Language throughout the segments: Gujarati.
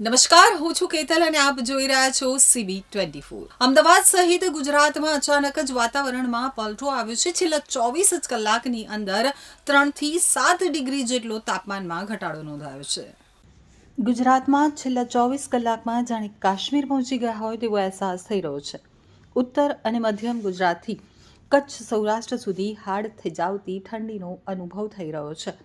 નમસ્કાર, હું છું કેતલ અને આપ જોઈ રહ્યા છો CB24। અમદાવાદ સહિત ગુજરાતમાં અચાનક જ વાતાવરણમાં પલટો આવ્યો છે। છેલ્લા 24 જ કલાકની અંદર 3 થી 7 ડિગ્રી જેટલો તાપમાનમાં ઘટાડો નોંધાયો છે। ગુજરાતમાં છેલ્લા 24 કલાકમાં જાણે કાશ્મીર પહોંચી ગયા હોય તેવો અહેસાસ થઈ રહ્યો છે। ઉત્તર અને મધ્યમ ગુજરાતથી કચ્છ સૌરાષ્ટ્ર સુધી હાડ થીજાવતી ઠંડીનો અનુભવ થઈ રહ્યો છે।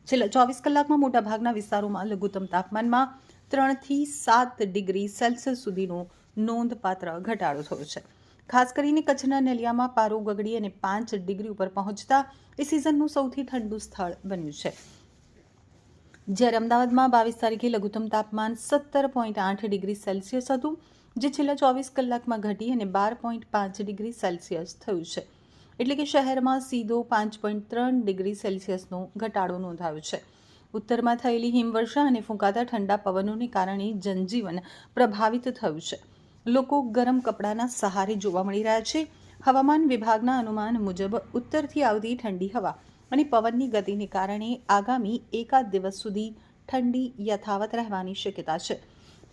છેલ્લા 24 કલાકમાં મોટાભાગના વિસ્તારોમાં લઘુત્તમ તાપમાનમાં 3 થી 7 ડિગ્રી સેલ્સિયસ સુધીનો નોંધપાત્ર ઘટાડો થયો છે। ખાસ કરીને કચ્છના નલિયામાં પારો ગગડી અને 5 ડિગ્રી ઉપર પહોંચતા એ સિઝનનું સૌથી ઠંડુ સ્થળ બન્યું છે। જ્યારે અમદાવાદમાં 22 તારીખે લઘુત્તમ તાપમાન 17.8 ડિગ્રી સેલ્સિયસ હતું, જે છેલ્લા 24 કલાકમાં ઘટી અને 12.5 ડિગ્રી સેલ્સિયસ થયું છે। એટલે કે શહેરમાં સીધો 5.3 ડિગ્રી સેલ્સિયસનો ઘટાડો નોંધાયો છે। ઉત્તરમાં થયેલી હિમવર્ષા અને ફૂંકાતા ઠંડા પવનોને કારણે જનજીવન પ્રભાવિત થયું છે। લોકો ગરમ કપડાના સહારે જોવા મળી રહ્યા છે। હવામાન વિભાગના અનુમાન મુજબ ઉત્તરથી આવતી ઠંડી હવા અને પવનની ગતિને કારણે આગામી એકાદ દિવસ સુધી ઠંડી યથાવત રહેવાની શક્યતા છે।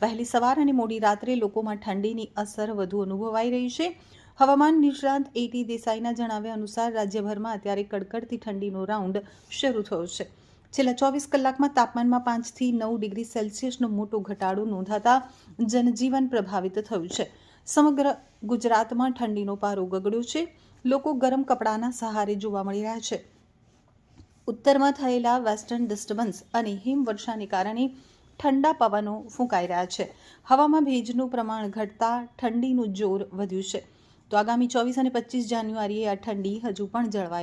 પહેલી સવાર અને મોડી રાત્રે લોકોમાં ઠંડીની અસર વધુ અનુભવાઈ રહી છે। હવામાન નિષ્ણાત એટી દેસાઈના જણાવ્યા અનુસાર રાજ્યભરમાં અત્યારે કડકડતી ઠંડીનો રાઉન્ડ શરૂ થયો છે। છેલ્લા 24 કલાકમાં તાપમાનમાં 5 થી 9 ડિગ્રી સેલ્સિયસનો મોટો ઘટાડો નોંધાતા જનજીવન પ્રભાવિત થયું છે। સમગ્ર ગુજરાતમાં ઠંડીનો પારો ગગડ્યો છે। લોકો ગરમ કપડાના સહારે જોવા મળી રહ્યા છે। ઉત્તરમાં થયેલા વેસ્ટર્ન ડિસ્ટર્બન્સ અને હિમવર્ષાને કારણે ઠંડા પવનો ફૂંકાઈ રહ્યા છે। હવામાં ભેજનું પ્રમાણ ઘટતા ઠંડીનું જોર વધ્યું છે। તો આગામી 24 અને 25 જાન્યુઆરીએ આ ઠંડી હજુ પણ જળવાય